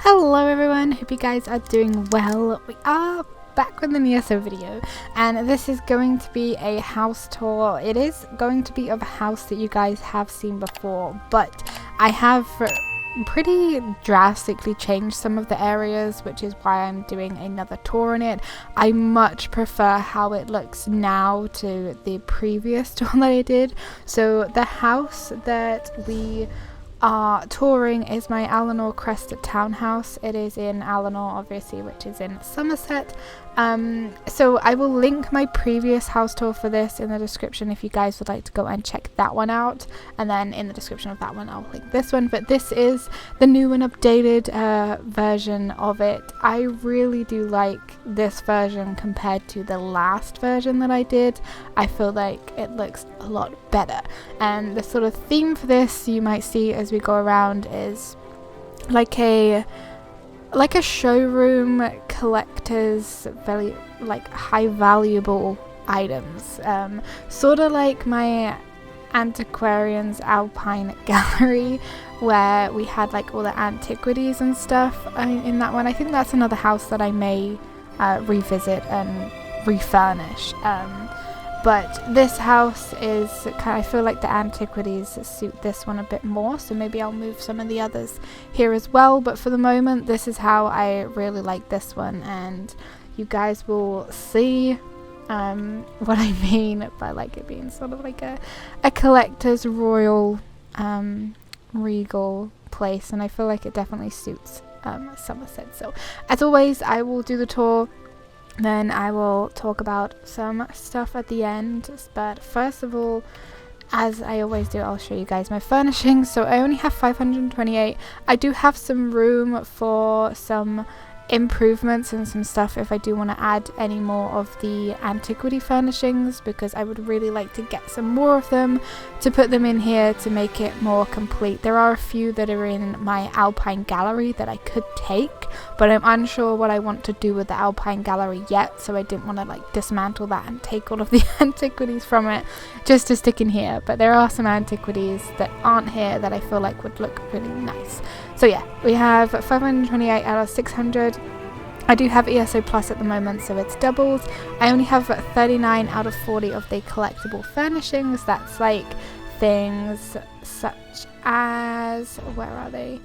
Hello everyone, hope you guys are doing well. We are back with an ESO video and this is going to be a house tour. It is going to be of a house that you guys have seen before, but I have pretty drastically changed some of the areas, which is why I'm doing another tour on it. I much prefer how it looks now to the previous tour that I did. So the house that we touring is my Alinor Crest Townhouse. It is in Alinor, obviously, which is in Summerset. So I will link my previous house tour for this in the description if you guys would like to go and check that one out, and then in the description of that one I'll link this one. But this is the new and updated version of it. I really do like this version compared to the last version that I did. I feel like it looks a lot better, and the sort of theme for this you might see as we go around is like a showroom collectors, very like high valuable items, sort of like my antiquarians alpine gallery where we had like all the antiquities and stuff in that one. I think that's another house that I may revisit and refurnish. But this house is I feel like the antiquities suit this one a bit more, so maybe I'll move some of the others here as well. But for the moment, this is how I really like this one, and you guys will see what I mean by like it being sort of like a collector's royal regal place, and I feel like it definitely suits Somerset. So as always, I will do the tour. Then I will talk about some stuff at the end, but first of all, as I always do, I'll show you guys my furnishings. So I only have 528. I do have some room for some improvements and some stuff if I do want to add any more of the antiquity furnishings, because I would really like to get some more of them to put them in here to make it more complete. There are a few that are in my Alpine gallery that I could take, but I'm unsure what I want to do with the Alpine gallery yet, so I didn't want to like dismantle that and take all of the antiquities from it just to stick in here. But there are some antiquities that aren't here that I feel like would look really nice. So yeah, we have 528 out of 600. I do have ESO Plus at the moment, so it's doubles. I only have 39 out of 40 of the collectible furnishings. That's like things such as, where are they?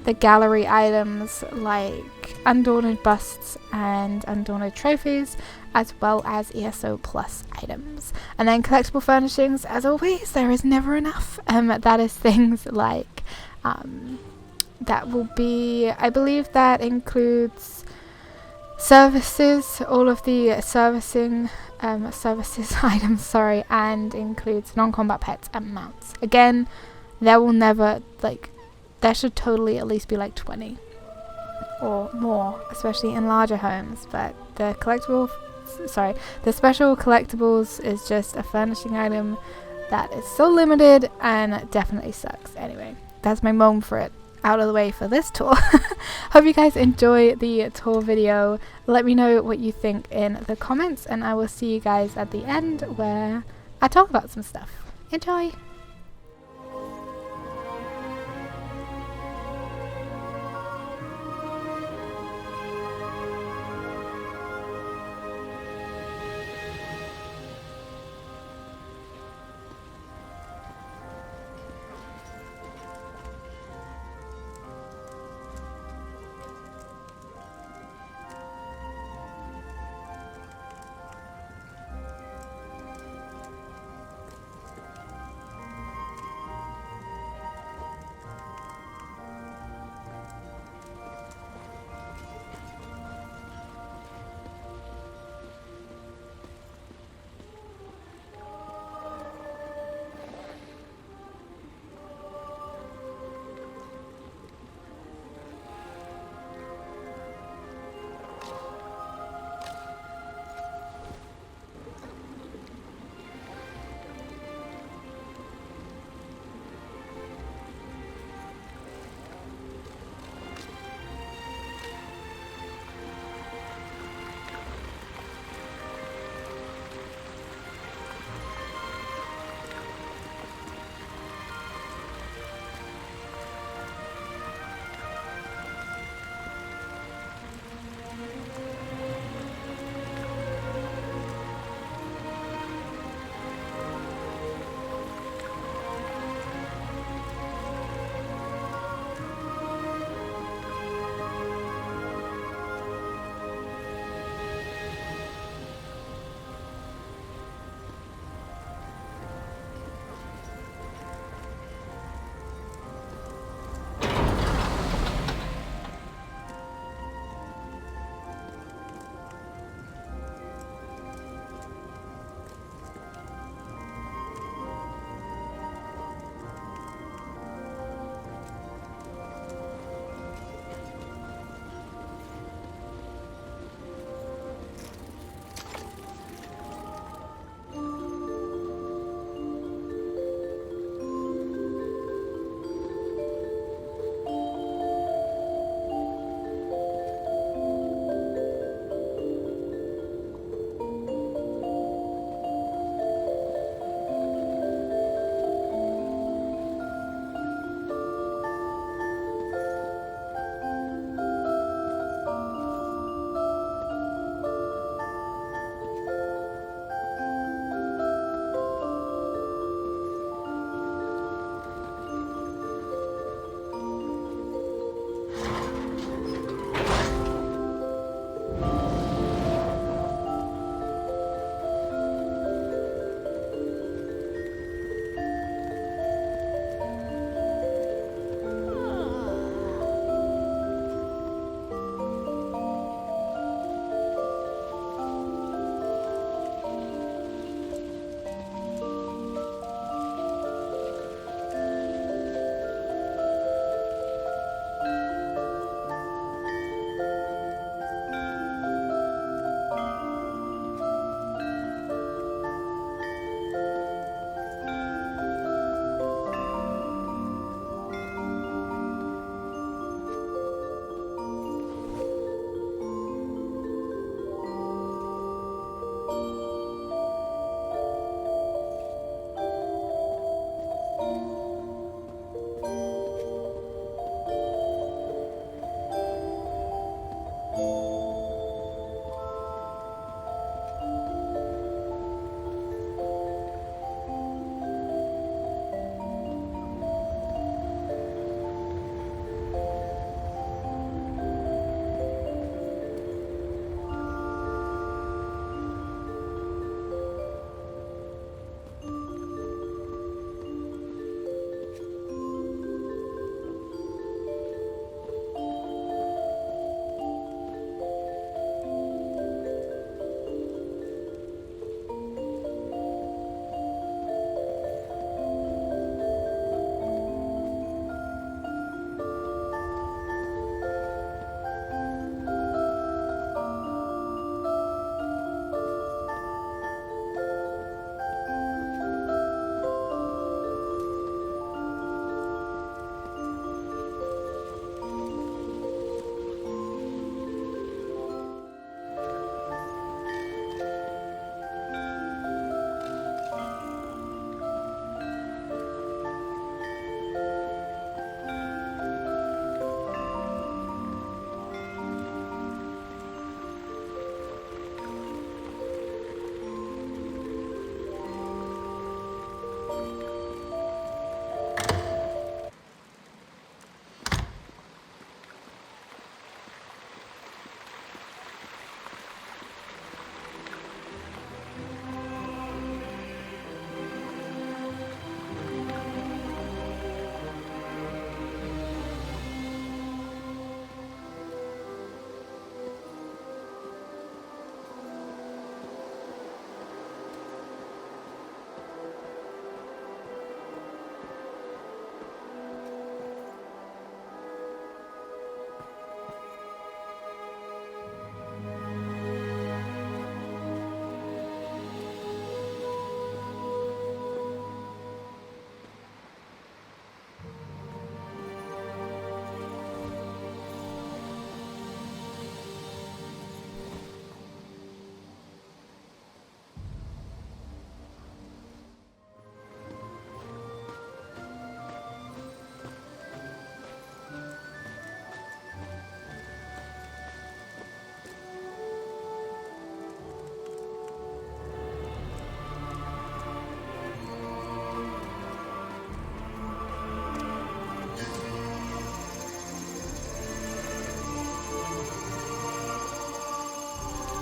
The gallery items like undaunted busts and undaunted trophies, as well as ESO Plus items. And then collectible furnishings, as always, there is never enough. That is things like that will be, I believe that includes services, all of the services items, sorry, and includes non-combat pets and mounts. Again, there will never, like, there should totally at least be like 20 or more, especially in larger homes. But the the special collectibles is just a furnishing item that is so limited and definitely sucks. Anyway, that's my moan for it out of the way for this tour. Hope you guys enjoy the tour video. Let me know what you think in the comments, and I will see you guys at the end where I talk about some stuff. Enjoy!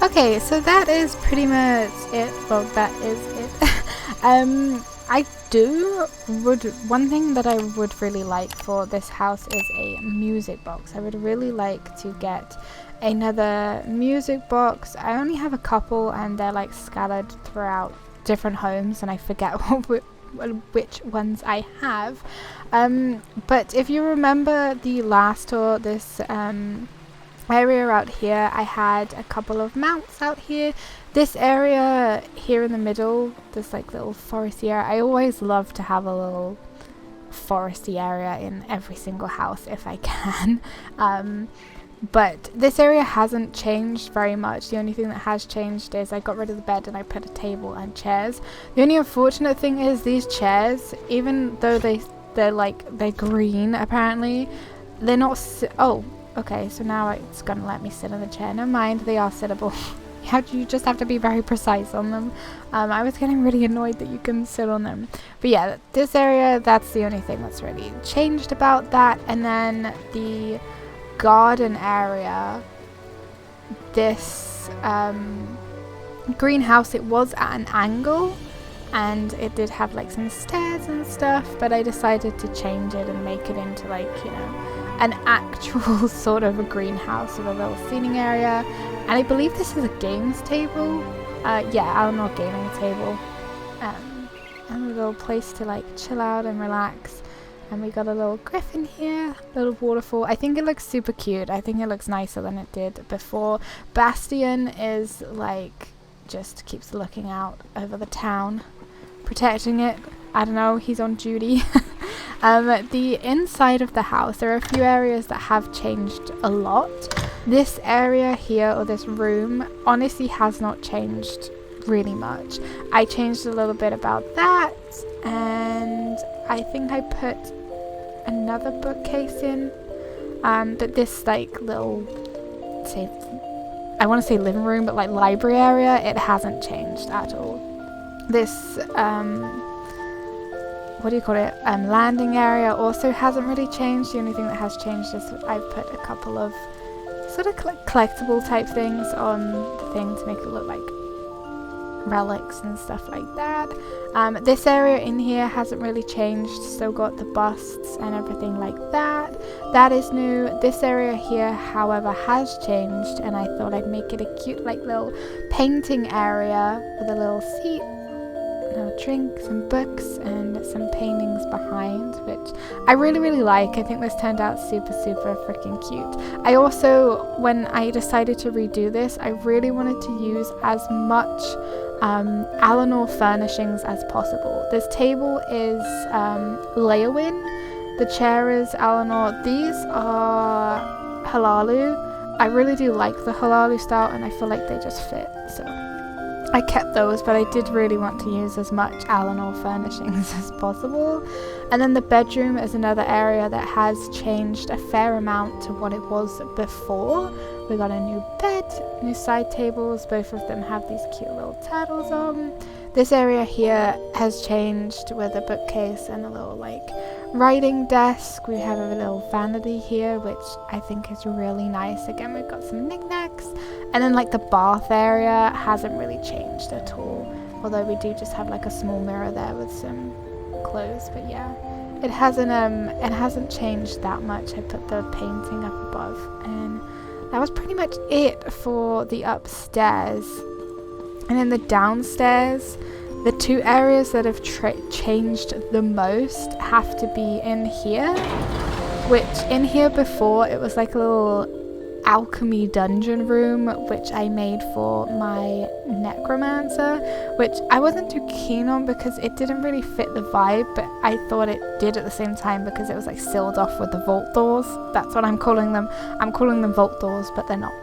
Okay, so that is pretty much it. Well, that is it. One thing that I would really like for this house is a music box. I would really like to get another music box. I only have a couple and they're like scattered throughout different homes and I forget which ones I have. But if you remember the last tour, this area out here, I had a couple of mounts out here. This area here in the middle, this like little foresty area, I always love to have a little foresty area in every single house if I can. But this area hasn't changed very much. The only thing that has changed is I got rid of the bed and I put a table and chairs. The only unfortunate thing is these chairs, even though they're green apparently, they're not oh, okay, so now it's gonna let me sit in the chair. Never mind, they are sittable. You just have to be very precise on them. I was getting really annoyed that you can sit on them. But yeah, this area, that's the only thing that's really changed about that. And then the garden area, this greenhouse, it was at an angle and it did have like some stairs and stuff, but I decided to change it and make it into like, you know, an actual sort of a greenhouse with a little seating area. And I believe this is a games table. Yeah, Alinor gaming table. And a little place to like chill out and relax. And we got a little griffin here, little waterfall. I think it looks super cute. I think it looks nicer than it did before. Bastion is like, just keeps looking out over the town, protecting it. I don't know, he's on duty. The inside of the house, there are a few areas that have changed a lot. This area here, or this room, honestly has not changed really much. I changed a little bit about that, and I think I put another bookcase in. But this like little, I want to say living room, but like library area, it hasn't changed at all. This what do you call it, landing area also hasn't really changed. The only thing that has changed is I've put a couple of sort of collectible type things on the thing to make it look like relics and stuff like that. This area in here hasn't really changed, still got the busts and everything like that. That is new. This area here, however, has changed, and I thought I'd make it a cute like little painting area with a little seat, a drink, some books, and some paintings behind, which I really like. I think this turned out super freaking cute. I also, when I decided to redo this, I really wanted to use as much Alinor furnishings as possible. This table is Leowin, the chair is Alinor. These are Halalu. I really do like the Halalu style and I feel like they just fit, so I kept those, but I did really want to use as much Alinor furnishings as possible. And then the bedroom is another area that has changed a fair amount to what it was before. We got a new bed, new side tables, both of them have these cute little turtles on. This area here has changed with a bookcase and a little like writing desk. We have a little vanity here, which I think is really nice. Again, we've got some knickknacks. And then like the bath area hasn't really changed at all. Although we do just have like a small mirror there with some clothes, but yeah. It hasn't changed that much. I put the painting up above, and that was pretty much it for the upstairs. And in the downstairs, the two areas that have changed the most have to be in here, which in here before it was like a little alchemy dungeon room, which I made for my necromancer, which I wasn't too keen on because it didn't really fit the vibe, but I thought it did at the same time because it was like sealed off with the vault doors. That's what I'm calling them. I'm calling them vault doors, but they're not.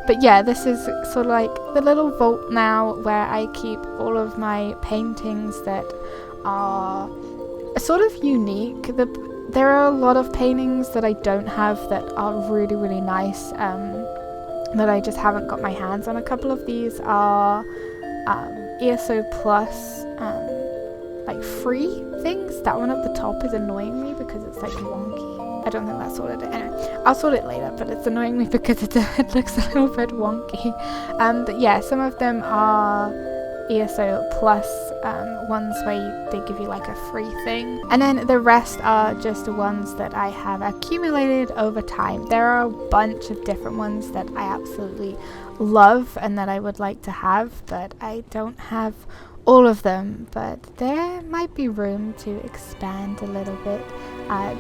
But yeah, this is sort of like the little vault now where I keep all of my paintings that are sort of unique. There are a lot of paintings that I don't have that are really nice, that I just haven't got my hands on. A couple of these are ESO Plus, like free things. That one at the top is annoying me because it's like wonky. I don't think that's sorted. Anyway, I'll sort it later, but it's annoying me because it looks a little bit wonky. But yeah, some of them are ESO plus ones where they give you like a free thing, and then the rest are just the ones that I have accumulated over time. There are a bunch of different ones that I absolutely love and that I would like to have, but I don't have all of them, but there might be room to expand a little bit.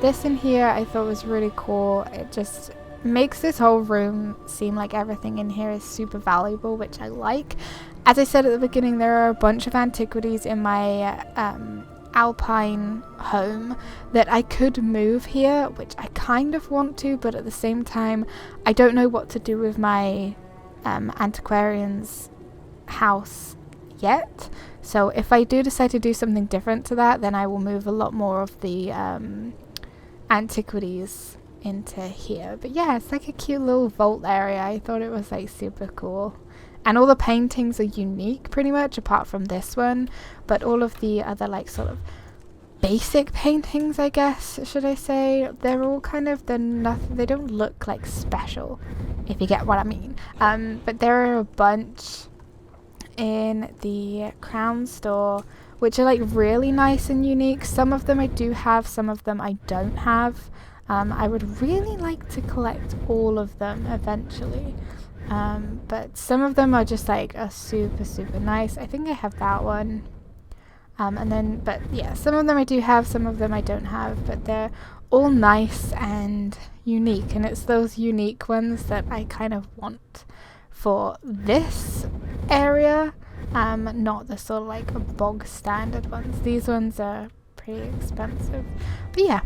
This in here I thought was really cool. It just makes this whole room seem like everything in here is super valuable, which I like. As I said at the beginning, there are a bunch of antiquities in my alpine home that I could move here, which I kind of want to, but at the same time I don't know what to do with my antiquarian's house yet. So if I do decide to do something different to that, then I will move a lot more of the antiquities into here. But yeah, it's like a cute little vault area. I thought it was like super cool. And all the paintings are unique pretty much, apart from this one. But all of the other like sort of basic paintings, I guess, should I say, they're all kind of, they don't look like special, if you get what I mean. But there are a bunch in the crown store which are like really nice and unique. Some of them I do have, some of them I don't have. I would really like to collect all of them eventually, but some of them are just like super nice. I think I have that one, and then, but yeah, some of them I do have, some of them I don't have, but they're all nice and unique, and it's those unique ones that I kind of want for this area, not the sort of like bog standard ones. These ones are pretty expensive, but yeah,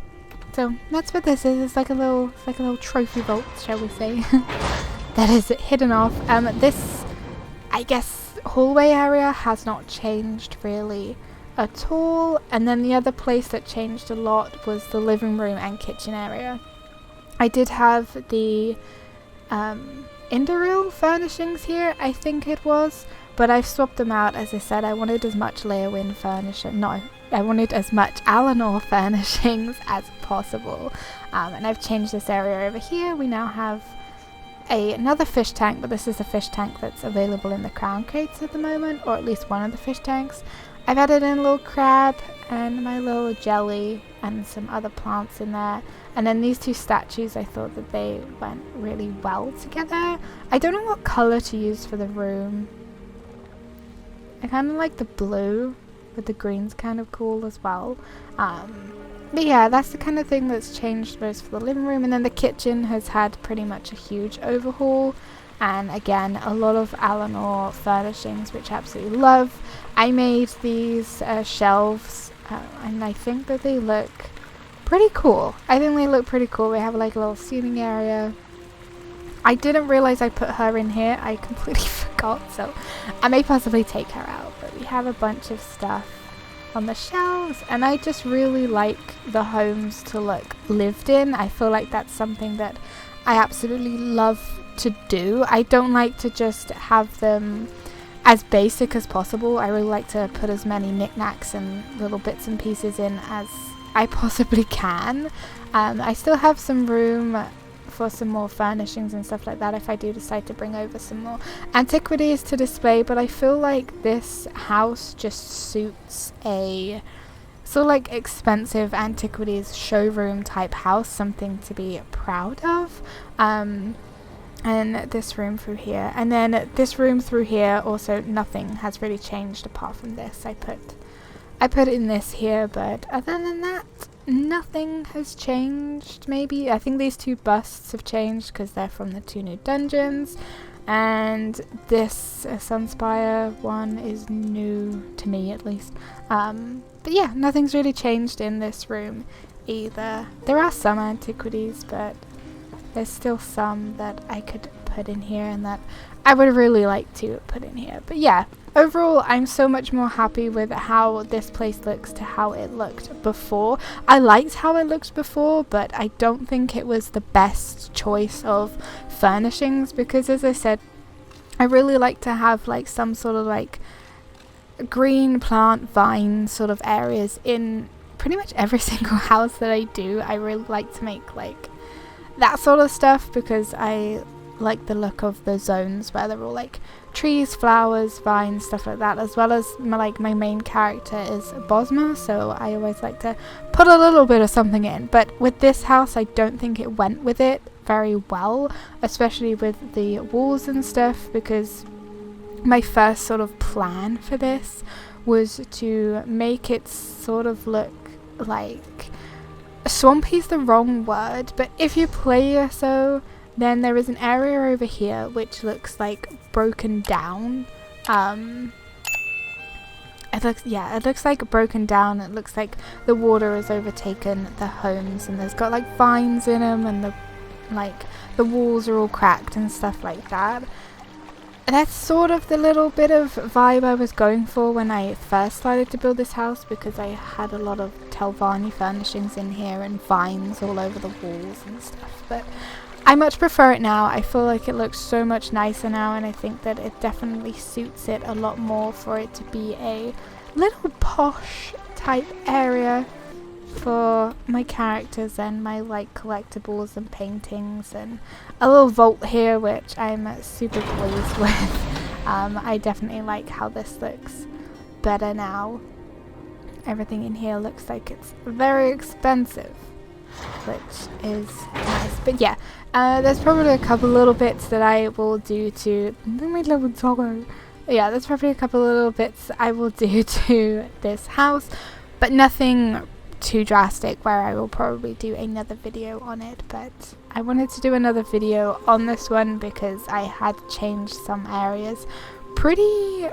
so that's what this is. It's like a little trophy vault, shall we say, that is hidden off. This, I guess, hallway area has not changed really at all, and then the other place that changed a lot was the living room and kitchen area. I did have the Indoril furnishings here, I think it was, but I've swapped them out. As I said, I wanted as much Leowin furnishing, no, I wanted as much Alinor furnishings as possible, and I've changed this area over here. We now have another fish tank, but this is a fish tank that's available in the crown crates at the moment, or at least one of the fish tanks. I've added in a little crab and my little jelly and some other plants in there. And then these two statues, I thought that they went really well together. I don't know what colour to use for the room. I kind of like the blue, but the green's kind of cool as well. But yeah, that's the kind of thing that's changed most for the living room. And then the kitchen has had pretty much a huge overhaul. And again, a lot of Alinor furnishings, which I absolutely love. I made these shelves, and I think that they look pretty cool. I think they look pretty cool. We have like a little seating area. I didn't realize I put her in here. I completely forgot, so I may possibly take her out. But we have a bunch of stuff on the shelves, and I just really like the homes to look lived in. I feel like that's something that I absolutely love to do. I don't like to just have them as basic as possible. I really like to put as many knickknacks and little bits and pieces in as I possibly can. I still have some room for some more furnishings and stuff like that if I do decide to bring over some more antiquities to display, but I feel like this house just suits a sort of like expensive antiquities showroom type house, something to be proud of. And this room through here, and then this room through here, also nothing has really changed apart from this. I put in this here, but other than that, nothing has changed. Maybe I think these two busts have changed because they're from the two new dungeons, and this Sunspire one is new to me at least. But yeah, nothing's really changed in this room either. There are some antiquities, but there's still some that I could put in here and that I would really like to put in here. But yeah, overall I'm so much more happy with how this place looks to how it looked before. I liked how it looked before, but I don't think it was the best choice of furnishings, because as I said, I really like to have like some sort of like green plant vine sort of areas in pretty much every single house that I do, I really like to make like that sort of stuff because I like the look of the zones where they're all like trees, flowers, vines, stuff like that, as well as my main character is Bosma, so I always like to put a little bit of something in. But with this house, I don't think it went with it very well, especially with the walls and stuff, because my first sort of plan for this was to make it sort of look like swampy's the wrong word, but if you play ESO, then there is an area over here which looks like broken down. It looks like broken down. It looks like the water has overtaken the homes, and there's got like vines in them, and the walls are all cracked and stuff like that. That's sort of the little bit of vibe I was going for when I first started to build this house, because I had a lot of Telvanni furnishings in here and vines all over the walls and stuff. But I much prefer it now. I feel like it looks so much nicer now, and I think that it definitely suits it a lot more for it to be a little posh type area for my characters and my like collectibles and paintings, and a little vault here which I'm super pleased with. I definitely like how this looks better now. Everything in here looks like it's very expensive, which is nice. But yeah, there's probably a couple little bits that I will do to there's probably a couple little bits I will do to this house, but nothing too drastic where I will probably do another video on it. But I wanted to do another video on this one because I had changed some areas pretty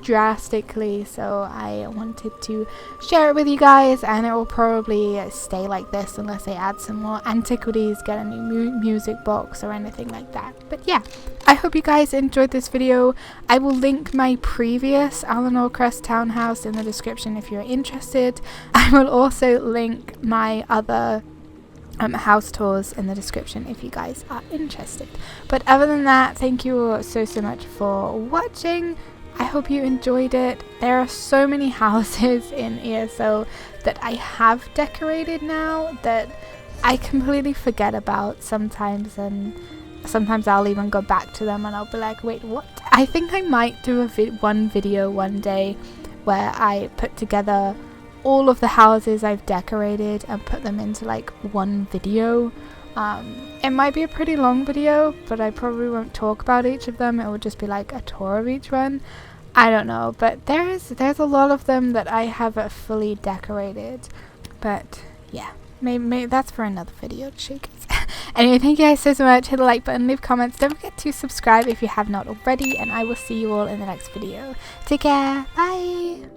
drastically, so I wanted to share it with you guys, and it will probably stay like this unless I add some more antiquities, get a new music box or anything like that. But yeah, I hope you guys enjoyed this video. I will link my previous Alinor Crest Townhouse in the description if you're interested. I will also link my other house tours in the description if you guys are interested. But other than that, thank you all so much for watching. I hope you enjoyed it. There are so many houses in ESO that I have decorated now that I completely forget about sometimes, and sometimes I'll even go back to them and I'll be like, wait, what? I think I might do one video one day where I put together all of the houses I've decorated and put them into like one video. It might be a pretty long video, but I probably won't talk about each of them. It will just be like a tour of each one. I don't know, but there's a lot of them that I have fully decorated. But yeah, maybe that's for another video, shakers. Anyway, thank you guys so much. Hit the like button, leave comments. Don't forget to subscribe if you have not already, and I will see you all in the next video. Take care. Bye.